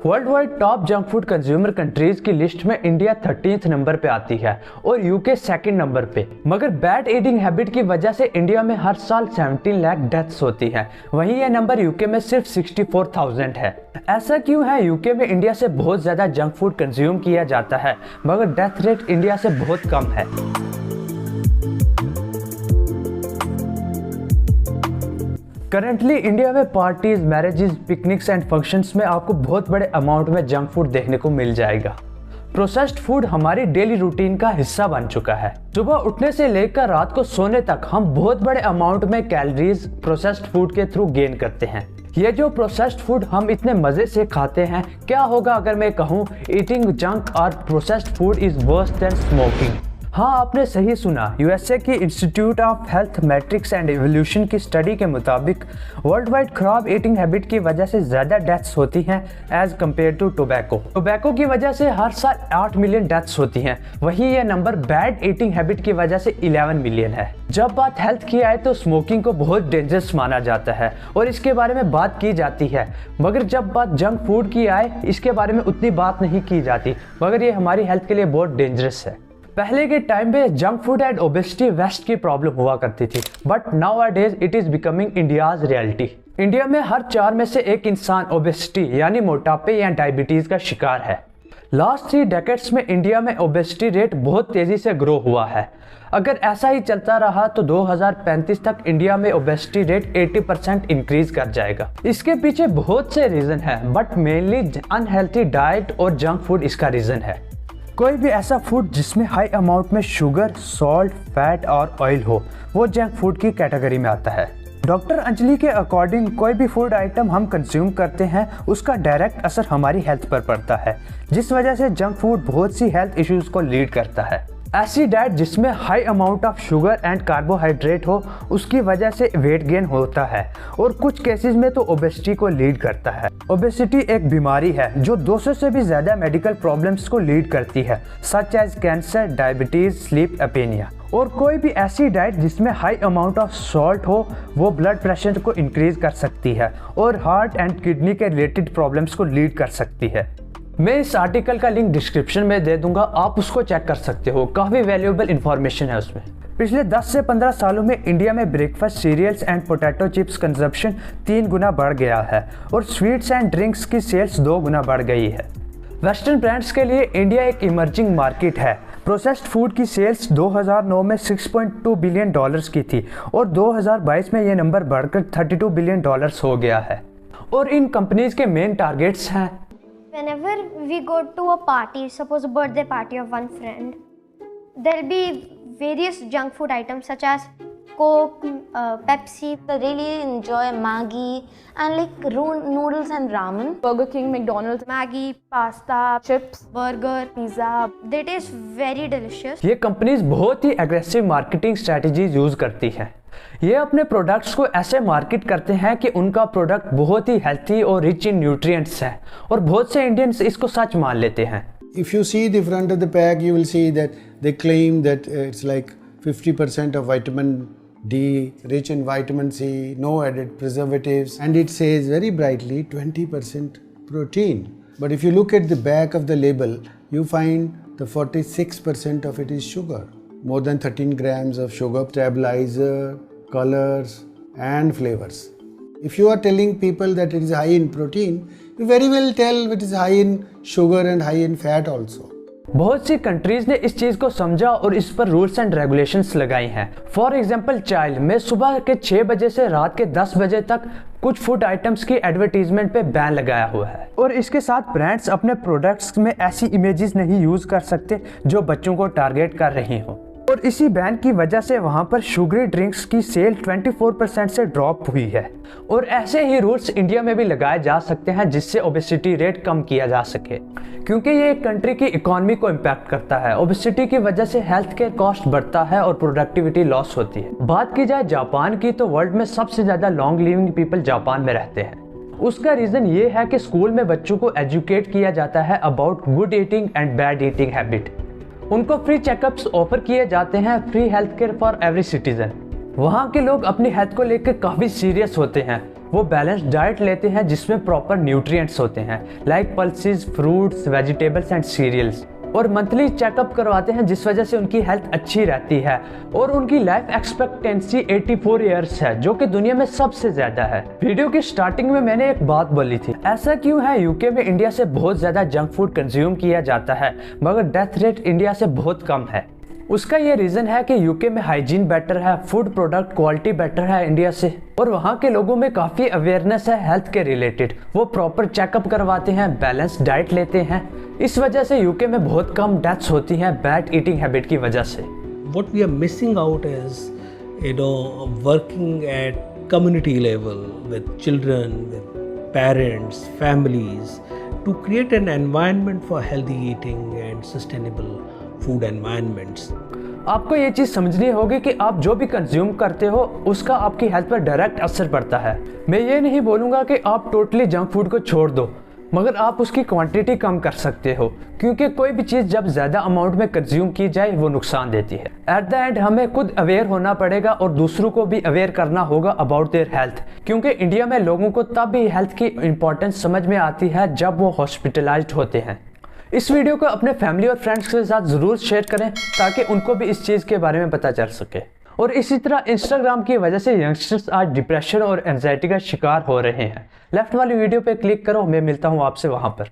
World wide top junk food consumer countries की list में India 13th number पे आती है और यूके सेकंड नंबर पे। मगर बैड ईटिंग हैबिट की वजह से इंडिया में हर साल 17 लाख डेथ्स होती है, वहीं यह नंबर यूके में सिर्फ 64,000 है। ऐसा क्यों है? यूके में इंडिया से बहुत ज्यादा जंक फूड कंज्यूम किया जाता है मगर डेथ रेट इंडिया से बहुत कम है। करंटली इंडिया में parties, marriages, picnics and functions में आपको बहुत बड़े अमाउंट में जंक फूड देखने को मिल जाएगा। प्रोसेस्ड फूड हमारी डेली रूटीन का हिस्सा बन चुका है। सुबह उठने से लेकर रात को सोने तक हम बहुत बड़े अमाउंट में कैलोरीज प्रोसेस्ड फूड के थ्रू गेन करते हैं। ये जो प्रोसेस्ड फूड हम इतने मजे से खाते हैं, क्या होगा अगर मैं कहूँ ईटिंग जंक और processed food is worse than smoking? हाँ, आपने सही सुना। यूएसए की institute of health matrix and evolution की स्टडी के मुताबिक वर्ल्ड वाइड खराब ईटिंग हैबिट की वजह से ज़्यादा डेथ्स होती हैं एज कम्पेयर टू टोबैको की वजह से हर साल 8 मिलियन डेथ्स होती हैं, वहीं यह नंबर बैड ईटिंग हैबिट की वजह से 11 मिलियन है। जब बात हेल्थ की आए तो स्मोकिंग को बहुत डेंजरस माना जाता है और इसके बारे में बात की जाती है, मगर जब बात जंक फूड की आए इसके बारे में उतनी बात नहीं की जाती, मगर ये हमारी हेल्थ के लिए बहुत डेंजरस है। पहले के टाइम पे junk food and obesity west की प्रॉब्लम हुआ करती थी, but nowadays it is becoming India's reality. India में हर 4 में से एक इंसान ओबेसिटी यानी मोटापे या डायबिटीज का शिकार है। लास्ट 3 डेकेड्स में इंडिया में ओबेसिटी रेट बहुत तेजी से ग्रो हुआ है। अगर ऐसा ही चलता रहा तो 2035 तक इंडिया में ओबेसिटी रेट 80% इंक्रीज कर जाएगा। इसके पीछे बहुत से रीजन है, बट मेनली अनहेल्थी डाइट और जंक फूड इसका रीजन है। कोई भी ऐसा फूड जिसमें हाई अमाउंट में शुगर, सॉल्ट, फैट और ऑयल हो, वो जंक फूड की कैटेगरी में आता है। डॉक्टर अंजलि के अकॉर्डिंग कोई भी फूड आइटम हम कंज्यूम करते हैं उसका डायरेक्ट असर हमारी हेल्थ पर पड़ता है, जिस वजह से जंक फूड बहुत सी हेल्थ इश्यूज को लीड करता है। ऐसी डाइट जिसमें high amount of sugar and carbohydrate हो, उसकी वजह से वेट गेन होता है और कुछ केसेस में तो ओबेसिटी को लीड करता है। ओबेसिटी एक बीमारी है जो 200 से भी ज़्यादा मेडिकल प्रॉब्लम्स को लीड करती है, such as cancer, diabetes, sleep apnea. और कोई भी ऐसी डाइट जिसमें हाई अमाउंट ऑफ सॉल्ट हो, वो ब्लड प्रेशर को इंक्रीज कर सकती है और हार्ट एंड किडनी के रिलेटेड प्रॉब्लम्स को लीड कर सकती है। मैं इस आर्टिकल का लिंक डिस्क्रिप्शन में दे दूंगा, आप उसको चेक कर सकते हो, काफ़ी वैल्यूएबल इंफॉर्मेशन है उसमें। पिछले 10 से 15 सालों में इंडिया में breakfast cereals and potato chips consumption 3 गुना बढ़ गया है और स्वीट्स एंड ड्रिंक्स की सेल्स 2 गुना बढ़ गई है। वेस्टर्न ब्रांड्स के लिए इंडिया एक इमर्जिंग मार्केट है। प्रोसेस्ड फूड की सेल्स 2009 में $6.2 बिलियन की थी और 2022 में ये नंबर बढ़कर $32 बिलियन हो गया है। और इन कंपनीज के मेन टारगेट्स हैं Whenever we go to a party, suppose a birthday party of one friend, there'll be various junk food items such as Coke, Pepsi. I really enjoy Maggi and like noodles and ramen. Burger King, McDonald's, Maggi, pasta, chips, burger, pizza. they taste very delicious. ये companies बहुत ही aggressive marketing strategies use करती हैं। ये अपने products को ऐसे market करते हैं कि उनका प्रोडक्ट बहुत ही हेल्थी और रिच इन न्यूट्रिएंट्स है और बहुत से इंडियंस इसको सच मान लेते हैं। If you see the front of the pack, you will see that they claim that it's like 50% of vitamin D, rich in vitamin C, no added preservatives, and it says very brightly 20% protein. But if you look at the back of the label, you find the 46% of it is sugar. More than 13 grams of sugar, stabilizer, colors and flavors. If you are telling people that it is high in protein, you very well tell it is high in sugar and high in fat also. बहुत सी countries ने इस चीज को समझा और इस पर rules and regulations लगाई हैं। फॉर एग्जांपल चाइल्ड में सुबह के 6 बजे से रात के 10 बजे तक कुछ फूड आइटम्स की एडवर्टीजमेंट पे बैन लगाया हुआ है और इसके साथ ब्रांड्स अपने प्रोडक्ट्स में ऐसी इमेजेस नहीं यूज कर सकते जो बच्चों को टारगेट कर रही हो। और इसी बैन की वजह से वहां पर शुगरी ड्रिंक्स की सेल 24% से ड्रॉप हुई है। और ऐसे ही रूल्स इंडिया में भी लगाए जा सकते हैं जिससे ओबेसिटी रेट कम किया जा सके, क्योंकि ये एक कंट्री की इकोनॉमी को इम्पैक्ट करता है। ओबेसिटी की वजह से हेल्थ केयर कॉस्ट बढ़ता है और प्रोडक्टिविटी लॉस होती है। बात की जाए जापान की तो वर्ल्ड में सबसे ज्यादा लॉन्ग लिविंग पीपल जापान में रहते हैं। उसका रीजन ये है कि स्कूल में बच्चों को एजुकेट किया जाता है about good eating and bad eating habit. उनको फ्री चेकअप्स ऑफर किए जाते हैं, free health care for every citizen. वहाँ के लोग अपनी हेल्थ को लेकर काफ़ी सीरियस होते हैं। वो बैलेंस डाइट लेते हैं जिसमें प्रॉपर न्यूट्रिएंट्स होते हैं like pulses, fruits, vegetables and cereals, और मंथली चेकअप करवाते हैं जिस वजह से उनकी हेल्थ अच्छी रहती है। और उनकी लाइफ एक्सपेक्टेंसी 84 इयर्स है जो कि दुनिया में सबसे ज़्यादा है। वीडियो की स्टार्टिंग में मैंने एक बात बोली थी, ऐसा क्यों है यूके में इंडिया से बहुत ज़्यादा जंक फूड कंज्यूम किया जाता है मगर डेथ रेट इंडिया से बहुत कम है। उसका ये रीज़न है कि यूके में हाइजीन बेटर है, फूड प्रोडक्ट क्वालिटी बेटर है इंडिया से, और वहाँ के लोगों में काफ़ी अवेयरनेस है हेल्थ के रिलेटेड। वो प्रॉपर चेकअप करवाते हैं, बैलेंस डाइट लेते हैं। इस वजह से यूके में बहुत कम डेथ्स होती हैं बैड ईटिंग हैबिट की वजह से। What we are missing out is, working at community level with children, with parents, families, to create an environment for healthy eating and sustainable food environments. आपको ये चीज़ समझनी होगी कि आप जो भी कंज्यूम करते हो उसका आपकी हेल्थ पर डायरेक्ट असर पड़ता है। मैं ये नहीं बोलूँगा कि आप टोटली जंक फूड को छोड़ दो, मगर आप उसकी क्वांटिटी कम कर सकते हो, क्योंकि कोई भी चीज़ जब ज़्यादा अमाउंट में कंज्यूम की जाए वो नुकसान देती है। एट द एंड हमें खुद अवेयर होना पड़ेगा और दूसरों को भी अवेयर करना होगा अबाउट देयर हेल्थ, क्योंकि इंडिया में लोगों को तब भी हेल्थ की इंपॉर्टेंस समझ में आती है जब वो हॉस्पिटलाइज्ड होते हैं। इस वीडियो को अपने फैमिली और फ्रेंड्स के साथ ज़रूर शेयर करें ताकि उनको भी इस चीज़ के बारे में पता चल सके। और इसी तरह इंस्टाग्राम की वजह से यंगस्टर्स आज डिप्रेशन और एंजाइटी का शिकार हो रहे हैं। लेफ्ट वाली वीडियो पे क्लिक करो, मैं मिलता हूँ आपसे वहाँ पर।